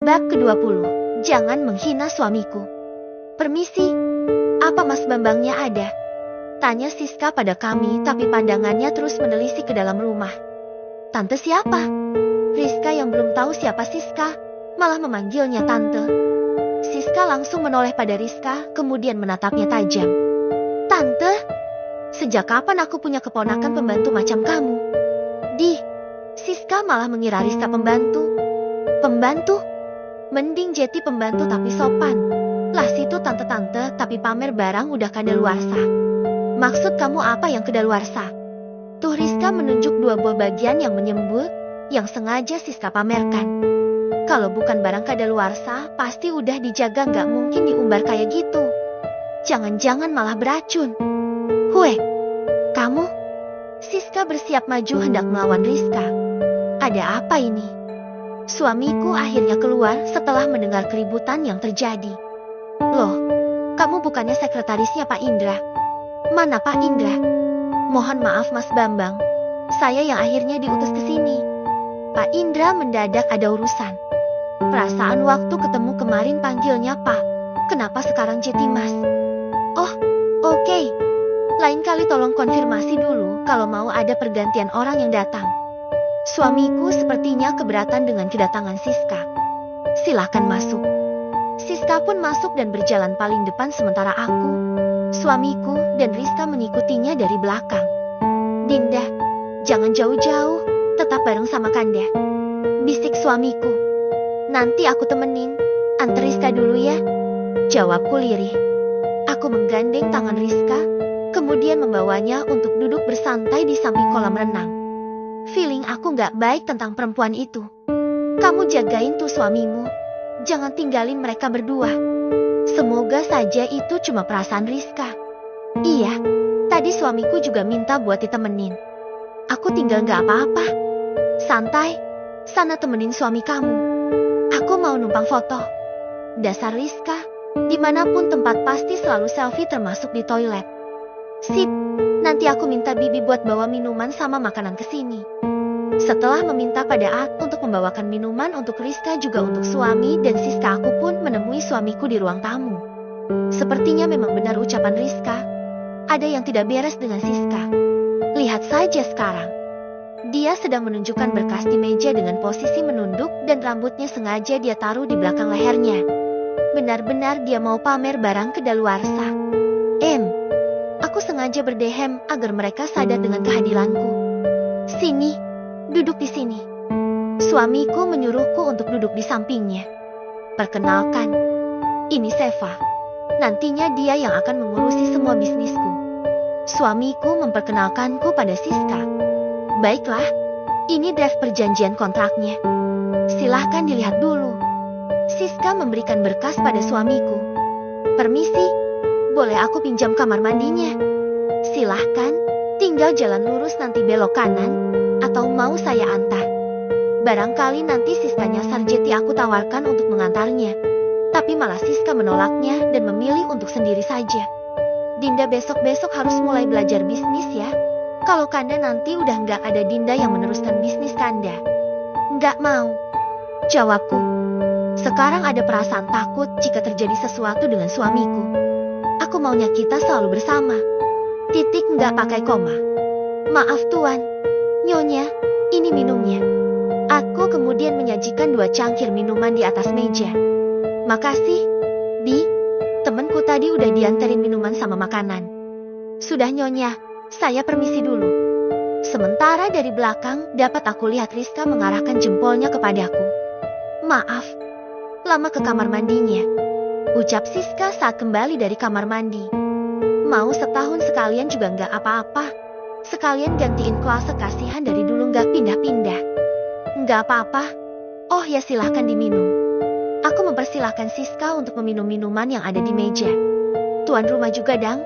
Bab ke-20. Jangan menghina suamiku. Permisi, apa Mas Bambangnya ada? Tanya Siska pada kami, tapi pandangannya terus menelisik ke dalam rumah. Tante siapa? Rizka yang belum tahu siapa Siska, malah memanggilnya tante. Siska langsung menoleh pada Rizka, kemudian menatapnya tajam. Tante? Sejak kapan aku punya keponakan pembantu macam kamu? Siska malah mengira Rizka pembantu. Pembantu? Mending Jeti pembantu tapi sopan. Lah situ tante-tante tapi pamer barang udah kadaluarsa. Maksud kamu apa yang kadaluarsa? Tuh Rizka menunjuk dua buah bagian yang menyembul, yang sengaja Siska pamerkan. Kalau bukan barang kadaluarsa, pasti udah dijaga, nggak mungkin diumbar kayak gitu. Jangan-jangan malah beracun. Hue, kamu? Siska bersiap maju hendak melawan Rizka. Ada apa ini? Suamiku akhirnya keluar setelah mendengar keributan yang terjadi. Loh, kamu bukannya sekretarisnya Pak Indra? Mana Pak Indra? Mohon maaf Mas Bambang, saya yang akhirnya diutus ke sini. Pak Indra mendadak ada urusan. Perasaan waktu ketemu kemarin panggilnya Pak. Kenapa sekarang Jeti Mas? Oh, oke. Lain kali tolong konfirmasi dulu kalau mau ada pergantian orang yang datang. Suamiku sepertinya keberatan dengan kedatangan Siska. Silahkan masuk. Siska pun masuk dan berjalan paling depan sementara aku, suamiku, dan Rizka mengikutinya dari belakang. Dinda, jangan jauh-jauh, tetap bareng sama Kanda. Bisik suamiku. Nanti aku temenin, antar Rizka dulu ya. Jawabku lirih. Aku menggandeng tangan Rizka, kemudian membawanya untuk duduk bersantai di samping kolam renang. Feeling aku gak baik tentang perempuan itu. Kamu jagain tuh suamimu, jangan tinggalin mereka berdua. Semoga saja itu cuma perasaan Rizka. Iya, tadi suamiku juga minta buat ditemenin. Aku tinggal gak apa-apa. Santai, sana temenin suami kamu. Aku mau numpang foto. Dasar Rizka, dimanapun tempat pasti selalu selfie termasuk di toilet. Sip, nanti aku minta Bibi buat bawa minuman sama makanan ke sini. Setelah meminta pada At untuk membawakan minuman untuk Rizka juga untuk suami dan Siska, aku pun menemui suamiku di ruang tamu. Sepertinya memang benar ucapan Rizka. Ada yang tidak beres dengan Siska. Lihat saja sekarang. Dia sedang menunjukkan berkas di meja dengan posisi menunduk dan rambutnya sengaja dia taruh di belakang lehernya. Benar-benar dia mau pamer barang kedaluarsa. Aku sengaja berdehem agar mereka sadar dengan kehadiranku. Sini, duduk di sini. Suamiku menyuruhku untuk duduk di sampingnya. Perkenalkan, ini Seva. Nantinya dia yang akan mengurusi semua bisnisku. Suamiku memperkenalkanku pada Siska. Baiklah, ini draft perjanjian kontraknya. Silahkan dilihat dulu. Siska memberikan berkas pada suamiku. Permisi. Boleh aku pinjam kamar mandinya? Silahkan, tinggal jalan lurus nanti belok kanan, atau mau saya antar? Barangkali nanti Siskanya Sarjeti aku tawarkan untuk mengantarnya. Tapi malah Siska menolaknya dan memilih untuk sendiri saja. Dinda besok-besok harus mulai belajar bisnis ya. Kalau Kanda nanti udah nggak ada Dinda yang meneruskan bisnis Kanda. Nggak mau. Jawabku. Sekarang ada perasaan takut jika terjadi sesuatu dengan suamiku. Aku maunya kita selalu bersama. Titik nggak pakai koma. Maaf tuan, Nyonya, ini minumnya. Aku kemudian menyajikan 2 cangkir minuman di atas meja. Makasih, Bi. Temenku tadi udah dianterin minuman sama makanan. Sudah Nyonya, saya permisi dulu. Sementara dari belakang dapat aku lihat Rizka mengarahkan jempolnya kepadaku. Maaf, lama ke kamar mandinya, ucap Siska saat kembali dari kamar mandi. Mau setahun sekalian juga nggak apa-apa. Sekalian gantiin kelas kasihan dari dulu nggak pindah-pindah. Nggak apa-apa. Oh ya silahkan diminum. Aku mempersilahkan Siska untuk meminum minuman yang ada di meja. Tuan rumah juga dang.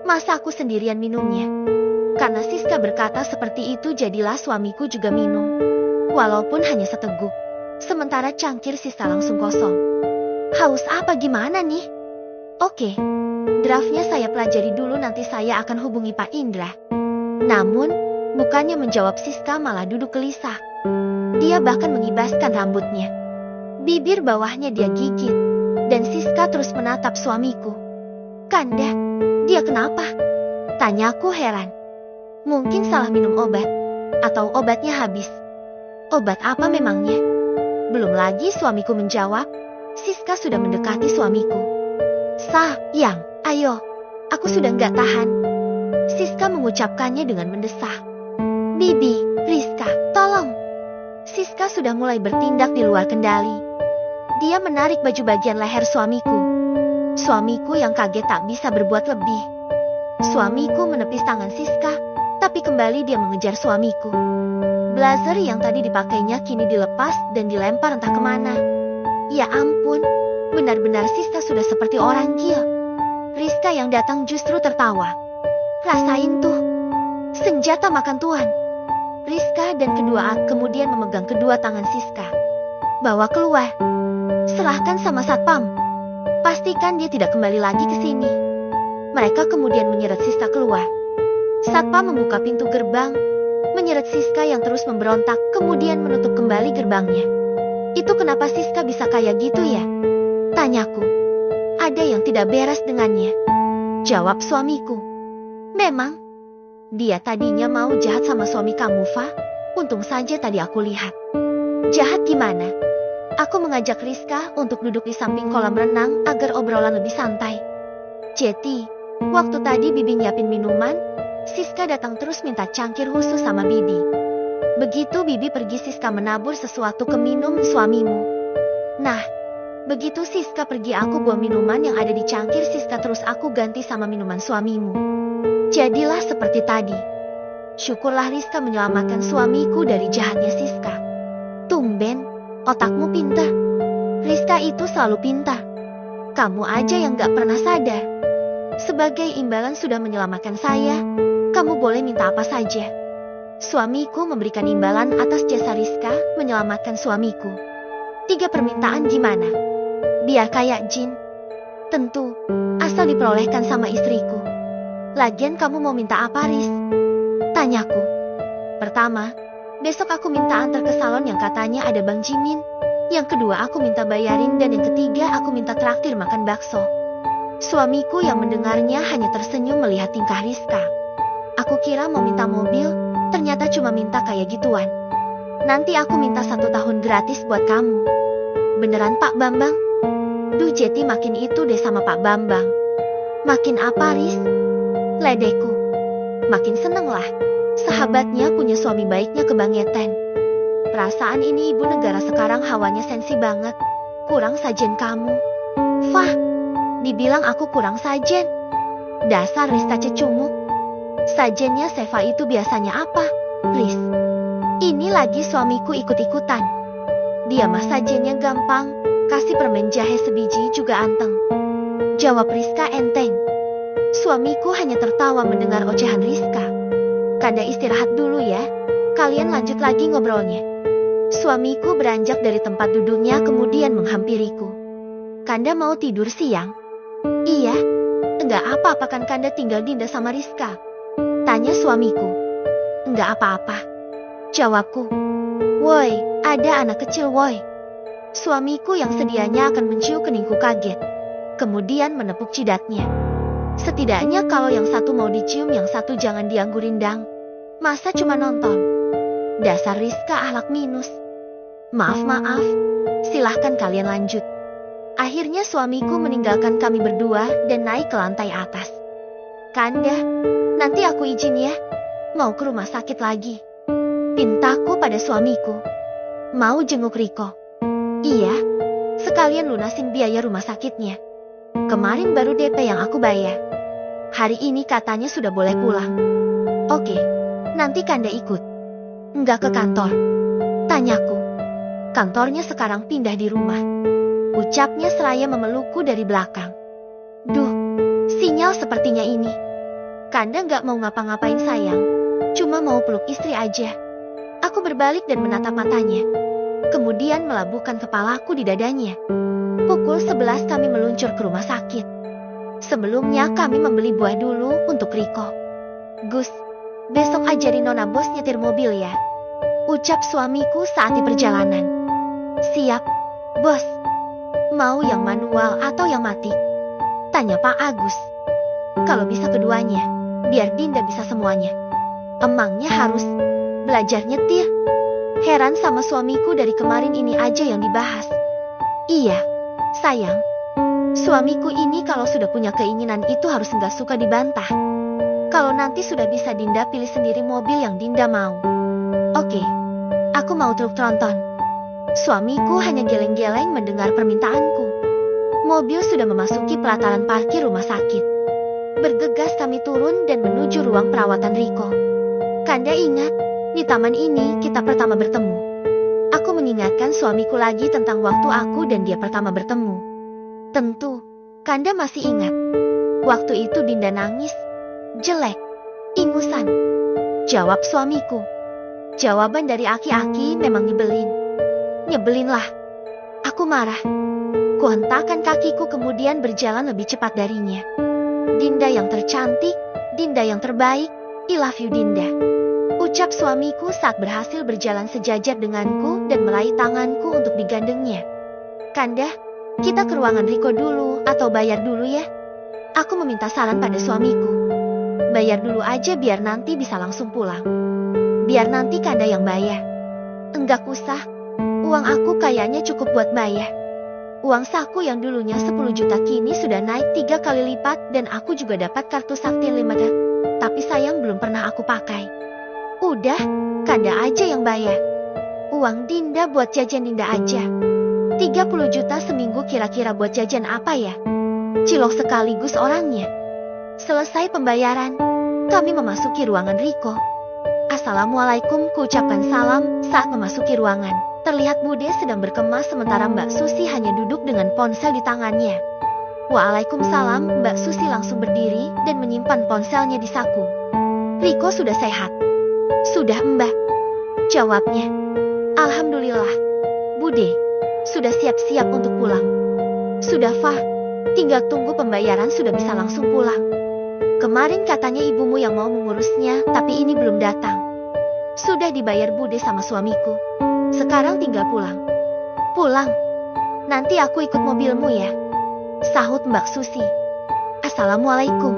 Masa aku sendirian minumnya? Karena Siska berkata seperti itu jadilah suamiku juga minum. Walaupun hanya seteguk. Sementara cangkir sisa langsung kosong. Haus apa gimana nih? Oke, draftnya saya pelajari dulu, nanti saya akan hubungi Pak Indra. Namun, bukannya menjawab Siska malah duduk gelisah. Dia bahkan mengibaskan rambutnya. Bibir bawahnya dia gigit, dan Siska terus menatap suamiku. Kanda, dia kenapa? Tanyaku heran. Mungkin salah minum obat, atau obatnya habis. Obat apa memangnya? Belum lagi suamiku menjawab, Siska sudah mendekati suamiku. Sayang, ayo, aku sudah nggak tahan. Siska mengucapkannya dengan mendesah. Bibi, Rizka, tolong. Siska sudah mulai bertindak di luar kendali. Dia menarik baju bagian leher suamiku. Suamiku yang kaget tak bisa berbuat lebih. Suamiku menepis tangan Siska, tapi kembali dia mengejar suamiku. Blazer yang tadi dipakainya kini dilepas dan dilempar entah kemana. Ya ampun, benar-benar Siska sudah seperti orang gila. Rizka yang datang justru tertawa. Rasain tuh, senjata makan tuan. Rizka dan kedua Ak kemudian memegang kedua tangan Siska. Bawa keluar. Serahkan sama satpam. Pastikan dia tidak kembali lagi ke sini. Mereka kemudian menyeret Siska keluar. Satpam membuka pintu gerbang, menyeret Siska yang terus memberontak, kemudian menutup kembali gerbangnya. Itu kenapa Siska bisa kayak gitu ya? Tanyaku. Ada yang tidak beres dengannya. Jawab suamiku. Memang. Dia tadinya mau jahat sama suami kamu, Fa. Untung saja tadi aku lihat. Jahat gimana? Aku mengajak Rizka untuk duduk di samping kolam renang agar obrolan lebih santai. Jeti, waktu tadi Bibi nyiapin minuman, Siska datang terus minta cangkir khusus sama Bibi. Begitu Bibi pergi, Siska menabur sesuatu ke minum suamimu. Nah, begitu Siska pergi, aku bawa minuman yang ada di cangkir Siska, terus aku ganti sama minuman suamimu. Jadilah seperti tadi. Syukurlah Rizka menyelamatkan suamiku dari jahatnya Siska. Tumben, otakmu pintar. Rizka itu selalu pintar. Kamu aja yang gak pernah sadar. Sebagai imbalan sudah menyelamatkan saya, kamu boleh minta apa saja. Suamiku memberikan imbalan atas jasa Rizka menyelamatkan suamiku. 3 permintaan gimana? Biar kayak jin. Tentu, asal diperolehkan sama istriku. Lagian kamu mau minta apa, Riz? Tanyaku. Pertama, besok aku minta antar ke salon yang katanya ada Bang Jimin. Yang kedua, aku minta bayarin, dan yang ketiga, aku minta traktir makan bakso. Suamiku yang mendengarnya hanya tersenyum melihat tingkah Rizka. Aku kira mau minta mobil, ternyata cuma minta kayak gituan. Nanti aku minta 1 tahun gratis buat kamu. Beneran Pak Bambang? Duh, Jeti makin itu deh sama Pak Bambang. Makin apa, Riz? Ledeku. Makin seneng lah. Sahabatnya punya suami baiknya kebangetan. Perasaan ini ibu negara sekarang hawanya sensi banget. Kurang sajen kamu. Fah, dibilang aku kurang sajen. Dasar Rizka cecunguk. Sajennya Seva itu biasanya apa, Riz? Ini lagi suamiku ikut-ikutan. Dia mah sajennya gampang, kasih permen jahe sebiji juga anteng. Jawab Rizka enteng. Suamiku hanya tertawa mendengar ocehan Rizka. Kanda istirahat dulu ya, kalian lanjut lagi ngobrolnya. Suamiku beranjak dari tempat duduknya kemudian menghampiriku. Kanda mau tidur siang? Iya. Enggak apa-apa kan Kanda tinggal dinda sama Rizka? Tanya suamiku. Enggak apa-apa. Jawabku. Woi, ada anak kecil woi. Suamiku yang sedianya akan mencium keningku kaget. Kemudian menepuk jidatnya. Setidaknya kalau yang satu mau dicium, yang satu jangan dianggurin dang. Masa cuma nonton? Dasar Rizka ahlak minus. Maaf, silahkan kalian lanjut. Akhirnya suamiku meninggalkan kami berdua dan naik ke lantai atas. Kanda, nanti aku izin ya. Mau ke rumah sakit lagi. Pintaku pada suamiku. Mau jenguk Riko. Iya, sekalian lunasin biaya rumah sakitnya. Kemarin baru DP yang aku bayar. Hari ini katanya sudah boleh pulang. Oke, nanti Kanda ikut. Enggak ke kantor? Tanyaku. Kantornya sekarang pindah di rumah. Ucapnya seraya memelukku dari belakang. Duh, sinyal sepertinya ini. Kanda nggak mau ngapa-ngapain sayang. Cuma mau peluk istri aja. Aku berbalik dan menatap matanya. Kemudian melabuhkan kepalaku di dadanya. Pukul 11 kami meluncur ke rumah sakit. Sebelumnya kami membeli buah dulu untuk Riko. Gus, besok ajarin Nona Bos nyetir mobil ya. Ucap suamiku saat di perjalanan. Siap, Bos, mau yang manual atau yang matik? Tanya Pak Agus. Kalau bisa keduanya, biar Dinda bisa semuanya. Emangnya harus belajar nyetir? Heran sama suamiku, dari kemarin ini aja yang dibahas. Iya, sayang. Suamiku ini kalau sudah punya keinginan itu harus nggak suka dibantah. Kalau nanti sudah bisa, Dinda pilih sendiri mobil yang Dinda mau. Oke, aku mau truk tronton. Suamiku hanya geleng-geleng mendengar permintaanku. Mobil sudah memasuki pelataran parkir rumah sakit. Bergegas kami turun dan menuju ruang perawatan Riko. Kanda ingat, di taman ini kita pertama bertemu. Aku mengingatkan suamiku lagi tentang waktu aku dan dia pertama bertemu. Tentu, Kanda masih ingat. Waktu itu Dinda nangis, jelek, ingusan. Jawab suamiku. Jawaban dari aki-aki memang nyebelin. Nyebelin lah. Aku marah. Kuhentakkan kakiku kemudian berjalan lebih cepat darinya. Dinda yang tercantik, Dinda yang terbaik, I love you Dinda. Ucap suamiku saat berhasil berjalan sejajar denganku dan meraih tanganku untuk digandengnya. Kanda, kita ke ruangan Riko dulu atau bayar dulu ya? Aku meminta saran pada suamiku. Bayar dulu aja biar nanti bisa langsung pulang. Biar nanti Kanda yang bayar. Enggak usah, uang aku kayaknya cukup buat bayar. Uang saku yang dulunya 10 juta kini sudah naik 3 kali lipat dan aku juga dapat kartu sakti limited. Tapi sayang belum pernah aku pakai. Udah, Kanda aja yang bayar. Uang Dinda buat jajan Dinda aja. 30 juta seminggu kira-kira buat jajan apa ya? Cilok sekaligus orangnya. Selesai pembayaran, kami memasuki ruangan Riko. Assalamualaikum, kuucapkan salam saat memasuki ruangan. Terlihat Bude sedang berkemas sementara Mbak Susi hanya duduk dengan ponsel di tangannya. Waalaikumsalam, Mbak Susi langsung berdiri dan menyimpan ponselnya di saku. Riko sudah sehat? Sudah Mbak, jawabnya. Alhamdulillah. Bude, sudah siap-siap untuk pulang? Sudah Fah, tinggal tunggu pembayaran sudah bisa langsung pulang. Kemarin katanya ibumu yang mau mengurusnya, tapi ini belum datang. Sudah dibayar Bude sama suamiku. Sekarang tinggal pulang. Pulang? Nanti aku ikut mobilmu ya, sahut Mbak Susi. Assalamualaikum.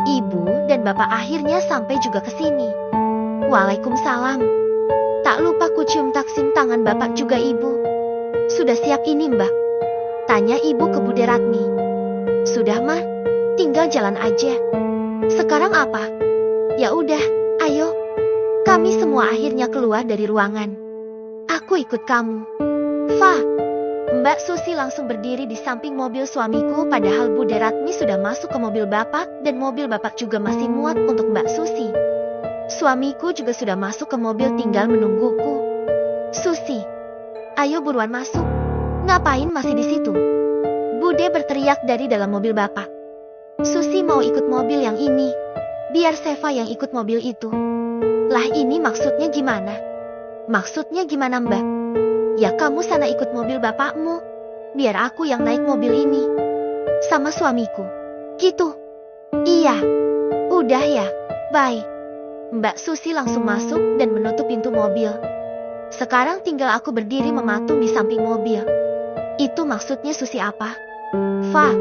Ibu dan bapak akhirnya sampai juga ke sini. Waalaikumsalam. Tak lupa ku cium taksim tangan bapak juga ibu. Sudah siap ini Mbak? Tanya ibu ke Bude Ratmi. Sudah mah, tinggal jalan aja. Sekarang apa? Ya udah, ayo. Kami semua akhirnya keluar dari ruangan. Aku ikut kamu. Fa. Mbak Susi langsung berdiri di samping mobil suamiku padahal Bude Ratmi sudah masuk ke mobil bapak dan mobil bapak juga masih muat untuk Mbak Susi. Suamiku juga sudah masuk ke mobil tinggal menungguku. Susi, ayo buruan masuk. Ngapain masih di situ? Bude berteriak dari dalam mobil bapak. Susi mau ikut mobil yang ini. Biar Seva yang ikut mobil itu. Lah ini maksudnya gimana? Maksudnya gimana Mbak? Ya kamu sana ikut mobil bapakmu. Biar aku yang naik mobil ini. Sama suamiku. Gitu. Iya. Udah ya. Bye. Mbak Susi langsung masuk dan menutup pintu mobil. Sekarang tinggal aku berdiri mematung di samping mobil. Itu maksudnya Susi apa? Fa.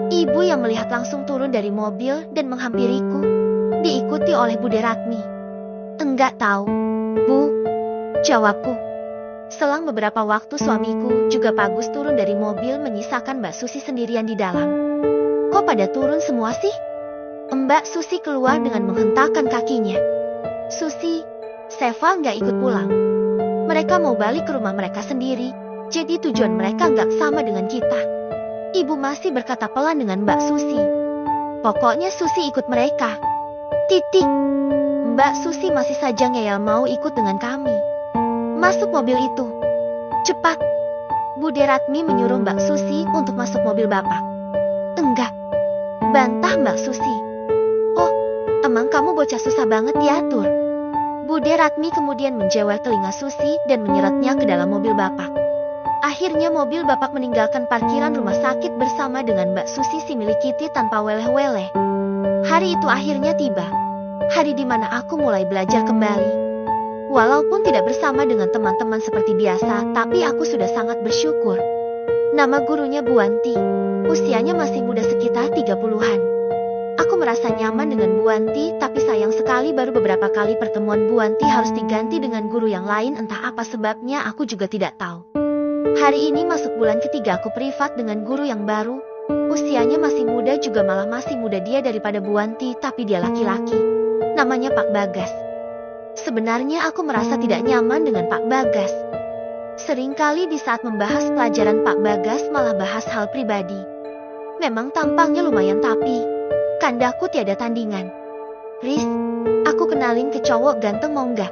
Ibu yang melihat langsung turun dari mobil dan menghampiriku. Diikuti oleh Bude Ratmi. Enggak tahu, Bu. Jawabku. Selang beberapa waktu suamiku juga Bagus turun dari mobil menyisakan Mbak Susi sendirian di dalam. Kok pada turun semua sih? Mbak Susi keluar dengan menghentakkan kakinya. Susi, Seva nggak ikut pulang. Mereka mau balik ke rumah mereka sendiri, jadi tujuan mereka nggak sama dengan kita. Ibu masih berkata pelan dengan Mbak Susi. Pokoknya Susi ikut mereka. Titik. Mbak Susi masih saja ngeyel mau ikut dengan kami. Masuk mobil itu. Cepat. Bude Ratmi menyuruh Mbak Susi untuk masuk mobil bapak. Enggak. Bantah Mbak Susi. Oh, emang kamu bocah susah banget diatur. Bude Ratmi kemudian menjewel telinga Susi dan menyeretnya ke dalam mobil bapak. Akhirnya mobil bapak meninggalkan parkiran rumah sakit bersama dengan Mbak Susi si milik Kitty tanpa weleh-weleh. Hari itu akhirnya tiba. Hari di mana aku mulai belajar kembali. Walaupun tidak bersama dengan teman-teman seperti biasa, tapi aku sudah sangat bersyukur. Nama gurunya Bu Wanti. Usianya masih muda sekitar 30-an. Aku merasa nyaman dengan Bu Wanti, tapi sayang sekali baru beberapa kali pertemuan Bu Wanti harus diganti dengan guru yang lain, entah apa sebabnya aku juga tidak tahu. Hari ini masuk bulan ketiga aku privat dengan guru yang baru. Usianya masih muda juga, malah masih muda dia daripada Bu Wanti, tapi dia laki-laki. Namanya Pak Bagas. Sebenarnya aku merasa tidak nyaman dengan Pak Bagas. Seringkali di saat membahas pelajaran Pak Bagas malah bahas hal pribadi. Memang tampangnya lumayan, tapi kandaku tiada tandingan. Riz, aku kenalin ke cowok ganteng mau nggak?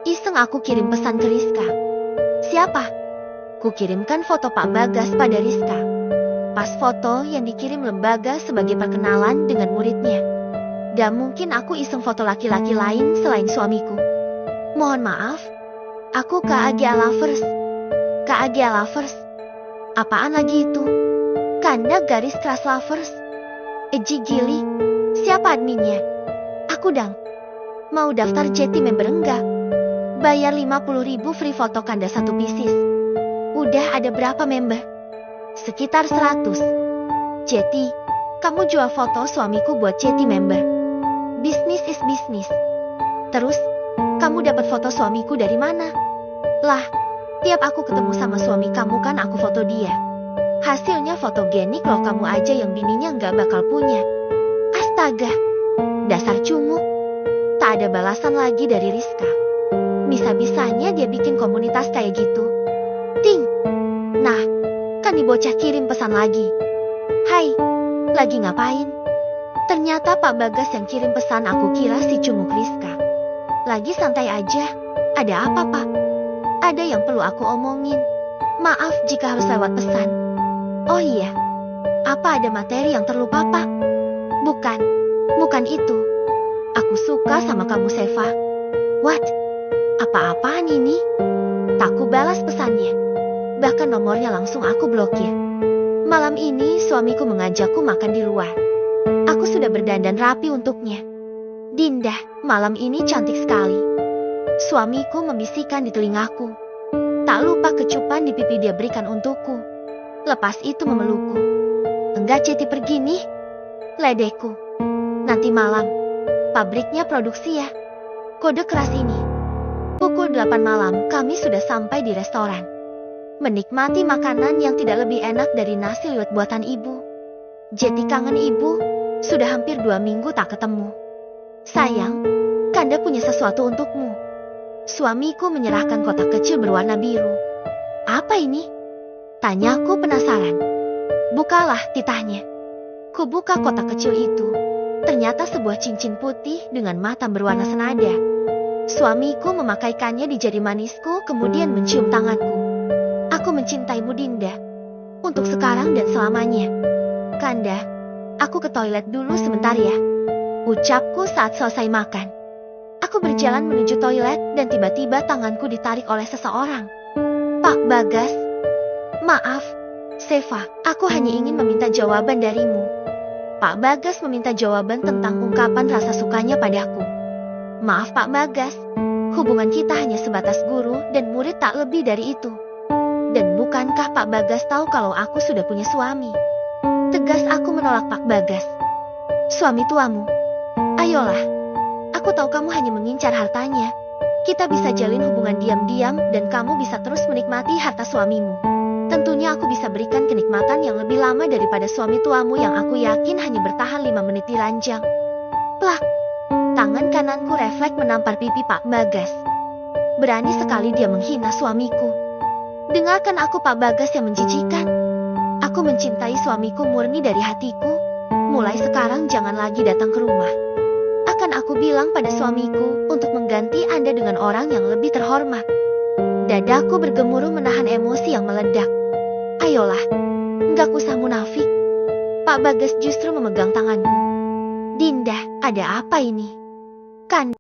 Iseng aku kirim pesan ke Rizka. Siapa? Ku kirimkan foto Pak Bagas pada Rizka. Pas foto yang dikirim lembaga sebagai perkenalan dengan muridnya. Gak mungkin aku iseng foto laki-laki lain selain suamiku. Mohon maaf, aku KAGA Lovers. KAGA Lovers? Apaan lagi itu? Kanda garis keras Lovers? Eji Gili, siapa adminnya? Aku dang. Mau daftar JT member enggak? Bayar 50.000 free foto Kanda 1 pieces. Udah ada berapa member? Sekitar 100. JT, kamu jual foto suamiku buat JT member. Bisnis is bisnis. Terus, kamu dapat foto suamiku dari mana? Lah, tiap aku ketemu sama suami kamu kan aku foto dia. Hasilnya fotogenik loh, kamu aja yang bininya nggak bakal punya. Astaga, dasar cungu. Tak ada balasan lagi dari Rizka. Bisa-bisanya dia bikin komunitas kayak gitu. Ting. Nah, kan nih bocah kirim pesan lagi. Hai, lagi ngapain? Ternyata Pak Bagas yang kirim pesan, aku kira si cunguk Rizka. Lagi santai aja. Ada apa, Pak? Ada yang perlu aku omongin. Maaf jika harus lewat pesan. Oh iya. Apa ada materi yang terlupa, Pak? Bukan itu. Aku suka sama kamu, Seva. What? Apa-apaan ini? Tak ku balas pesannya. Bahkan nomornya langsung aku blokir. Malam ini suamiku mengajakku makan di luar. Aku sudah berdandan rapi untuknya. Dinda, malam ini cantik sekali. Suamiku membisikkan di telingaku. Tak lupa kecupan di pipi dia berikan untukku. Lepas itu memelukku. Enggak, Ceti pergi nih. Ledekku. Nanti malam. Pabriknya produksi ya. Kode keras ini. Pukul 8 malam kami sudah sampai di restoran. Menikmati makanan yang tidak lebih enak dari nasi liwet buatan ibu. Jeti kangen ibu. Sudah hampir 2 minggu tak ketemu. Sayang, Kanda punya sesuatu untukmu. Suamiku menyerahkan kotak kecil berwarna biru. Apa ini? Tanyaku penasaran. Bukalah titahnya. Kubuka kotak kecil itu. Ternyata sebuah cincin putih dengan mata berwarna senada. Suamiku memakaikannya di jari manisku kemudian mencium tanganku. Aku mencintaimu, Dinda. Untuk sekarang dan selamanya. Kanda, aku ke toilet dulu sebentar ya. Ucapku saat selesai makan. Aku berjalan menuju toilet dan tiba-tiba tanganku ditarik oleh seseorang. Pak Bagas. Maaf, Seva, aku hanya ingin meminta jawaban darimu. Pak Bagas meminta jawaban tentang ungkapan rasa sukanya padaku. Maaf Pak Bagas, hubungan kita hanya sebatas guru dan murid, tak lebih dari itu. Dan bukankah Pak Bagas tahu kalau aku sudah punya suami? Tegas aku menolak Pak Bagas. Suami tuamu. Ayolah. Aku tahu kamu hanya mengincar hartanya. Kita bisa jalin hubungan diam-diam dan kamu bisa terus menikmati harta suamimu. Tentunya aku bisa berikan kenikmatan yang lebih lama daripada suami tuamu yang aku yakin hanya bertahan 5 menit di ranjang. Plak. Tangan kananku refleks menampar pipi Pak Bagas. Berani sekali dia menghina suamiku. Dengarkan aku Pak Bagas yang menjijikan. Aku mencintai suamiku murni dari hatiku. Mulai sekarang jangan lagi datang ke rumah. Akan aku bilang pada suamiku untuk mengganti Anda dengan orang yang lebih terhormat. Dadaku bergemuruh menahan emosi yang meledak. Ayolah, nggak usah munafik. Pak Bagas justru memegang tanganku. Dinda, ada apa ini? Kan